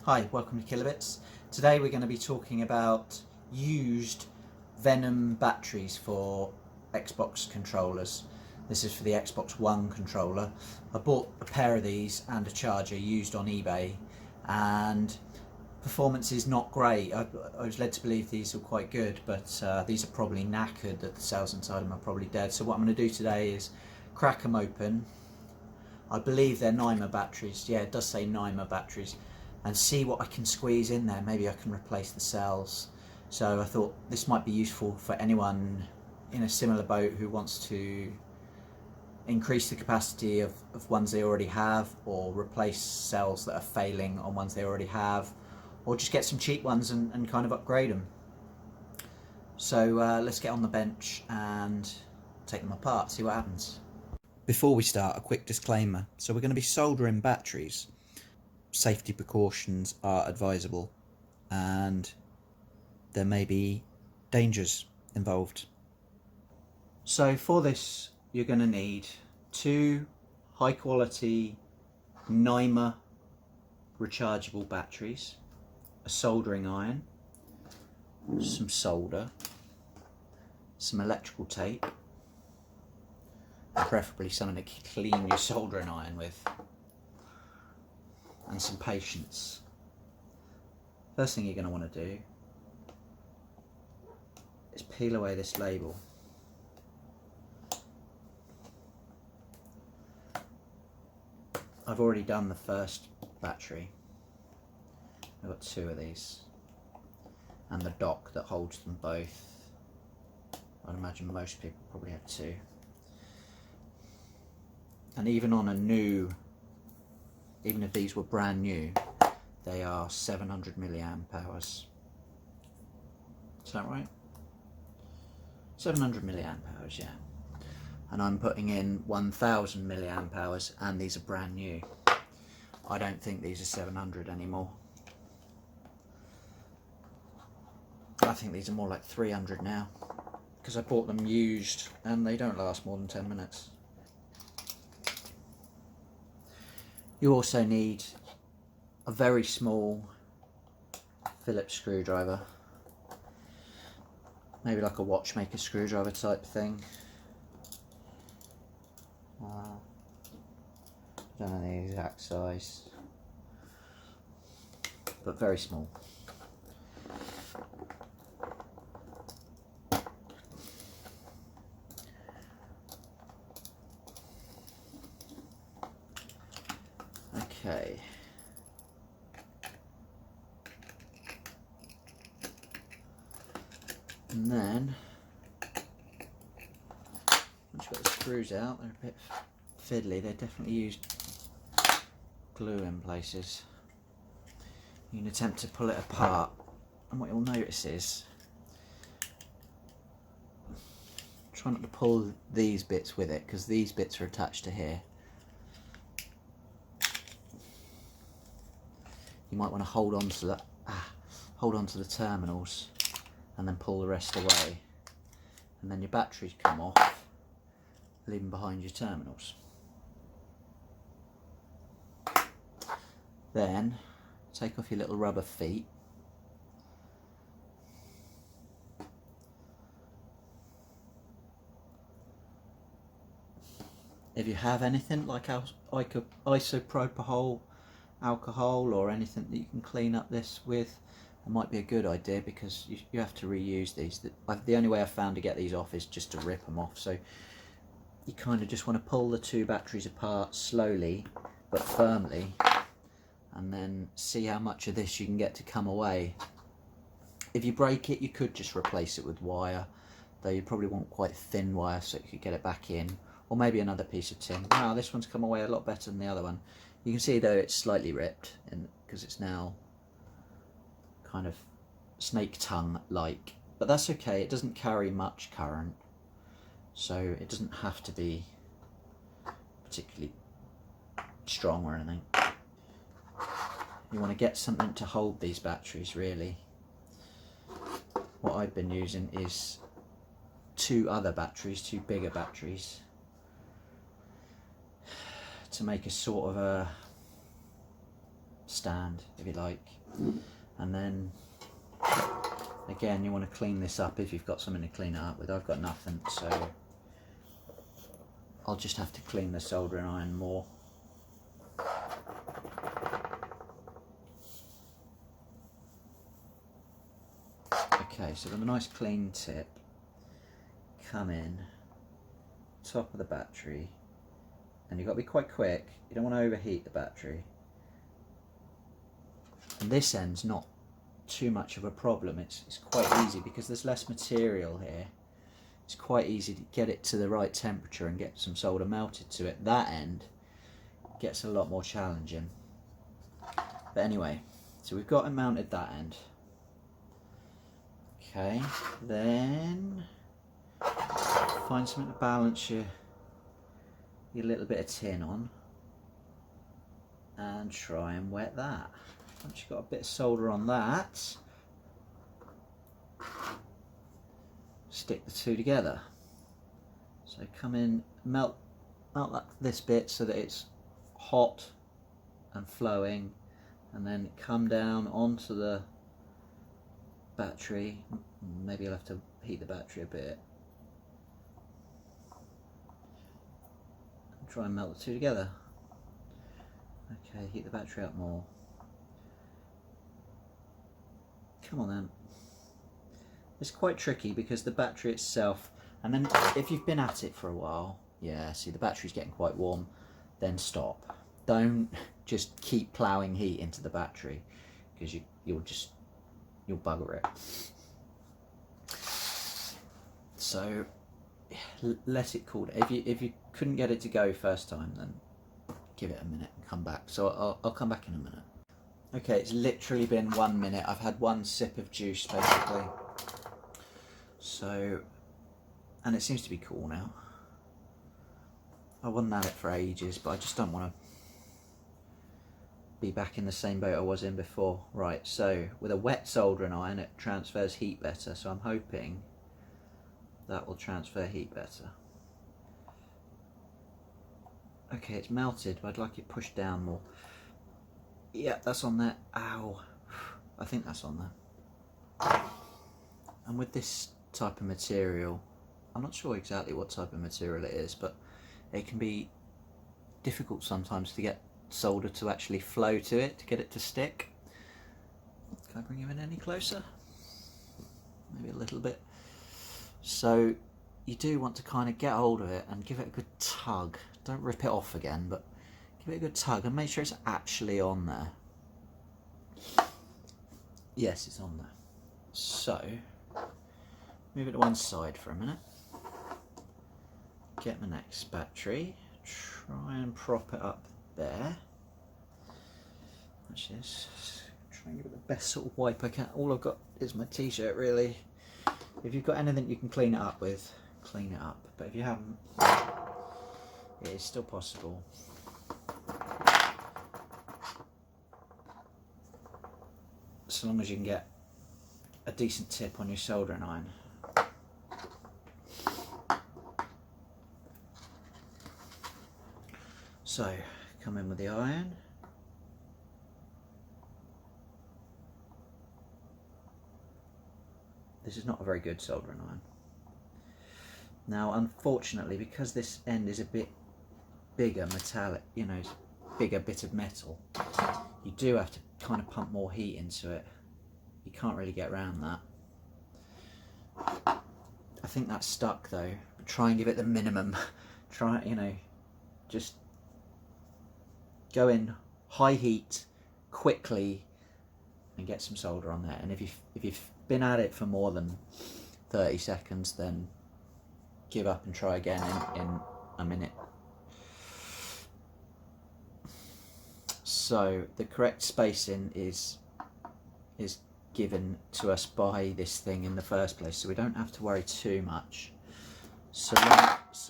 Hi, welcome to Kilobits. Today we're going to be talking about used Venom batteries for Xbox controllers. This is for the Xbox One controller. I bought a pair of these and a charger used on eBay, and performance is not great. I was led to believe these were quite good, but these are probably knackered, that the cells inside them are probably dead. So what I'm going to do today is crack them open. I believe they're NiMH batteries. Yeah, it does say NiMH batteries. And see what I can squeeze in there. Maybe I can replace the cells. So I thought this might be useful for anyone in a similar boat who wants to increase the capacity of ones they already have, or replace cells that are failing on ones they already have, or just get some cheap ones and kind of upgrade them. So let's get on the bench and take them apart, see what happens. Before we start, a quick disclaimer. So we're going to be soldering batteries. Safety precautions are advisable, and there may be dangers involved. So for this you're going to need two high quality NiMH rechargeable batteries, a soldering iron, some solder, some electrical tape, preferably something to clean your soldering iron with, and some patience. First thing you're going to want to do is peel away this label. I've already done the first battery. I've got two of these, and the dock that holds them both. I'd imagine most people probably have two. And even on a new, even if these were brand new, they are 700 milliamp hours. Is that right? 700 milliamp hours, yeah. And I'm putting in 1000 milliamp hours, and these are brand new. I don't think these are 700 anymore. I think these are more like 300 now, because I bought them used and they don't last more than 10 minutes. You also need a very small Phillips screwdriver, maybe like a watchmaker screwdriver type thing. Don't know the exact size, but very small. Okay. And then, once you've got the screws out, they're a bit fiddly. They definitely used glue in places. You can attempt to pull it apart, and what you'll notice is, try not to pull these bits with it, because these bits are attached to here. You might want to hold on to the terminals and then pull the rest away, and then your batteries come off, leaving behind your terminals. Then take off your little rubber feet. If you have anything like isopropyl alcohol or anything that you can clean up this with, it might be a good idea, because you have to reuse these. The only way I've found to get these off is just to rip them off. So you kind of just want to pull the two batteries apart slowly but firmly, and then see how much of this you can get to come away. If you break it, you could just replace it with wire, though you probably want quite thin wire so you could get it back in, or maybe another piece of tin. Wow, this one's come away a lot better than the other one. You can see though it's slightly ripped, because it's now kind of snake tongue like, but that's okay. It doesn't carry much current, so it doesn't have to be particularly strong or anything. You want to get something to hold these batteries, really. What I've been using is two bigger batteries, to make a sort of a stand, if you like. And then again, you want to clean this up if you've got something to clean it up with. I've got nothing, so I'll just have to clean the soldering iron more. Okay, so with a nice clean tip, come in, top of the battery, and you've got to be quite quick. You don't want to overheat the battery. And this end's not too much of a problem. It's quite easy because there's less material here. It's quite easy to get it to the right temperature and get some solder melted to it. That end gets a lot more challenging. But anyway, so we've got it mounted that end. Okay, then find something to balance your little bit of tin on and try and wet that. Once you've got a bit of solder on that, stick the two together. So come in, melt this bit so that it's hot and flowing, and then come down onto the battery. Maybe you'll have to heat the battery a bit. And try and melt the two together. Okay, heat the battery up more. Come on then. It's quite tricky because the battery itself, and then if you've been at it for a while, yeah, see the battery's getting quite warm, then stop. Don't just keep ploughing heat into the battery because you'll bugger it. So let it cool down. If you couldn't get it to go first time, then give it a minute and come back. So I'll come back in a minute. Okay, it's literally been 1 minute. I've had one sip of juice basically. So, and it seems to be cool now. I wasn't at it for ages, but I just don't want to be back in the same boat I was in before. Right, so with a wet soldering iron, it transfers heat better. So I'm hoping that will transfer heat better. Okay, it's melted, but I'd like it pushed down more. Yeah, that's on there. Ow. I think that's on there. And with this type of material, I'm not sure exactly what type of material it is, but it can be difficult sometimes to get solder to actually flow to it, to get it to stick. Can I bring you in any closer? Maybe a little bit. So you do want to kind of get hold of it and give it a good tug. Don't rip it off again, but give it a good tug and make sure it's actually on there. Yes, it's on there. So, move it to one side for a minute. Get my next battery. Try and prop it up there. Actually, try and give it the best sort of wipe I can. All I've got is my t-shirt, really. If you've got anything you can clean it up with, clean it up. But if you haven't, it is still possible. So long as you can get a decent tip on your soldering iron. So, come in with the iron. This is not a very good soldering iron. Now, unfortunately, because this end is a bit bigger metallic, you know, it's a bigger bit of metal, you do have to kind of pump more heat into it. You can't really get around that. I think that's stuck though. But try and give it the minimum. Try, you know, just go in high heat quickly and get some solder on there. And if you've been at it for more than 30 seconds, then give up and try again in a minute. So the correct spacing is given to us by this thing in the first place, so we don't have to worry too much. So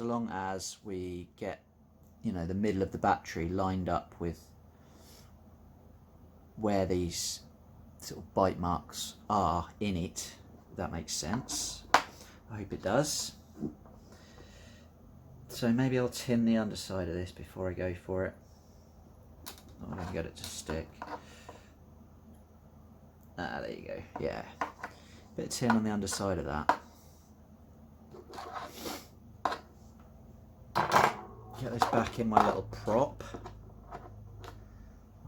long as we get, you know, the middle of the battery lined up with where these sort of bite marks are in it, if that makes sense. I hope it does. So maybe I'll tin the underside of this before I go for it. I'm going to get it to stick. Ah, there you go. Yeah, bit of tin on the underside of that. Get this back in my little prop,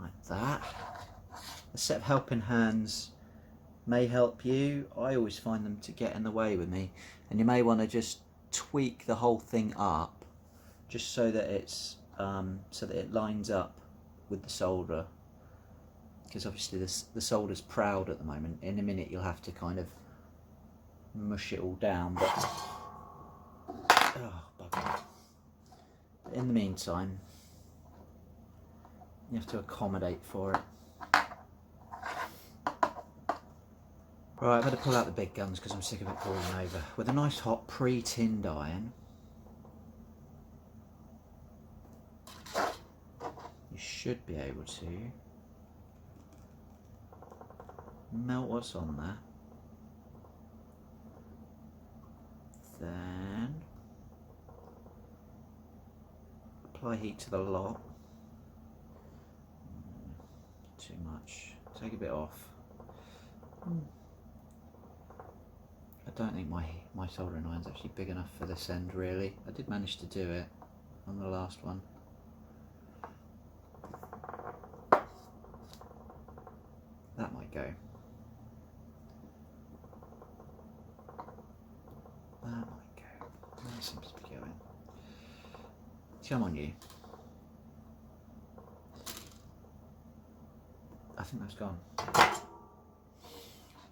like that. A set of helping hands may help you. I always find them to get in the way with me, and you may want to just tweak the whole thing up, just so that it's so that it lines up with the solder. Because obviously the solder's proud at the moment. In a minute you'll have to kind of mush it all down, but oh, bugger. But in the meantime, you have to accommodate for it. Right, I better pull out the big guns because I'm sick of it falling over. With a nice hot pre-tinned iron, you should be able to melt what's on there. Then apply heat to the lot. Too much. Take a bit off. I don't think my soldering iron's actually big enough for this end, really. I did manage to do it on the last one. That might go. That might go. That seems to be going. Come on, you. I think that's gone.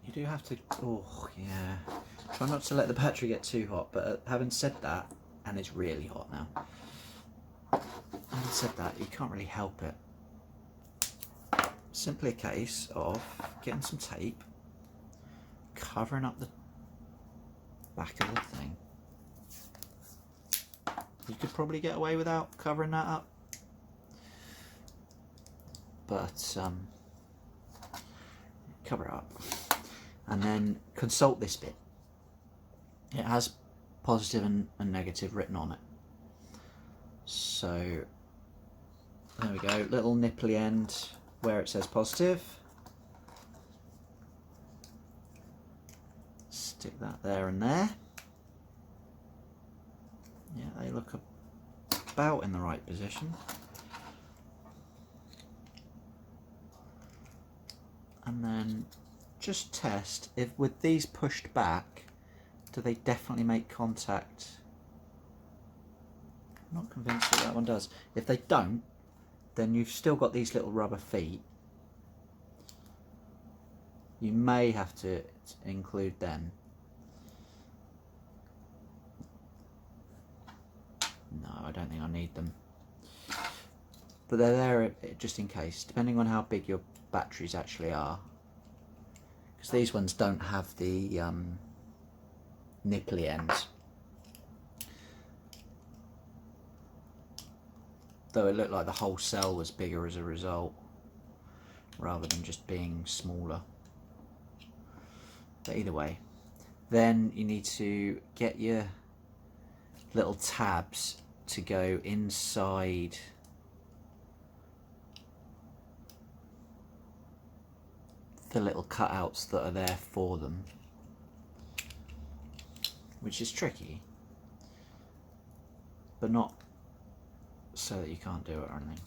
You do have to, oh yeah, try not to let the battery get too hot, but having said that, and it's really hot now, having said that, you can't really help it. Simply a case of getting some tape, covering up the back of the thing. You could probably get away without covering that up, but cover it up. And then consult this bit. It has positive and negative written on it. So there we go, little nipply end where it says positive. Stick that there and there. Yeah, they look about in the right position. And then just test if with these pushed back, do they definitely make contact? I'm not convinced that that one does. If they don't, then you've still got these little rubber feet. You may have to include them. No, I don't think I need them. But they're there just in case, depending on how big your batteries actually are. Because these ones don't have the nipply ends. Though it looked like the whole cell was bigger as a result, rather than just being smaller. But either way, then you need to get your little tabs to go inside the little cutouts that are there for them, which is tricky, but not so that you can't do it or anything.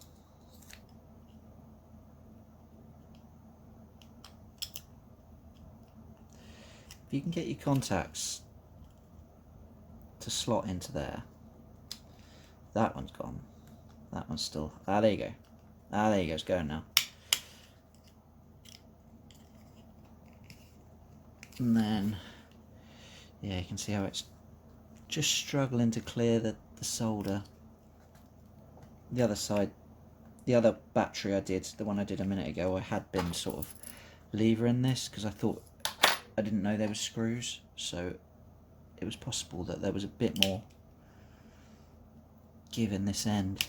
If you can get your contacts to slot into there, that one's gone, that one's still, ah there you go, ah there you go, it's going now. And then, yeah, you can see how it's just struggling to clear the solder. The other side, the other battery I did, the one I did a minute ago, I had been sort of levering this because I thought, I didn't know there were screws, so it was possible that there was a bit more give in this end.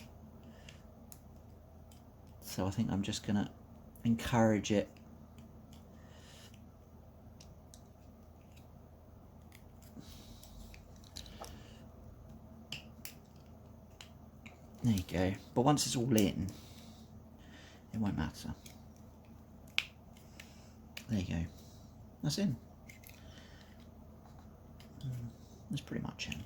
So I think I'm just going to encourage it. There you go. But once it's all in, it won't matter. There you go. That's in. That's pretty much in.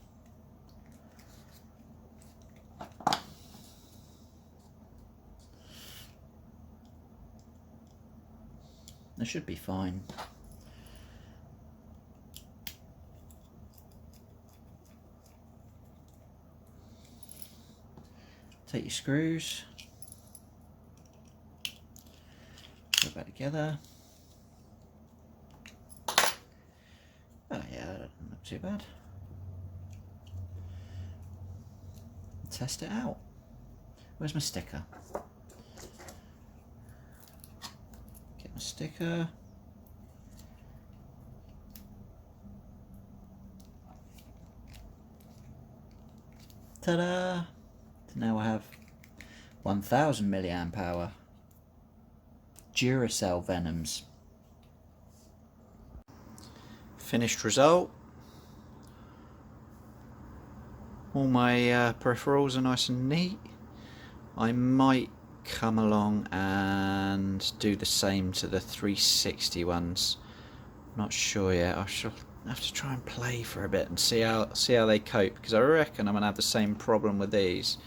That should be fine. Take your screws, put it back together. Oh yeah, that doesn't look too bad. Test it out. Where's my sticker? Get my sticker. Ta-da! Now I have 1000 milliamp hour Duracell Venoms. Finished result. All my peripherals are nice and neat. I might come along and do the same to the 360 ones. Not sure yet. I shall have to try and play for a bit and see how they cope, because I reckon I'm gonna have the same problem with these.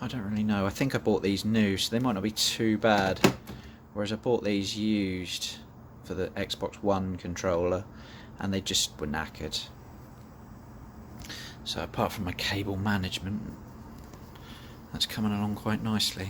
I don't really know. I think I bought these new, so they might not be too bad. Whereas I bought these used for the Xbox One controller, and they just were knackered. So apart from my cable management, that's coming along quite nicely.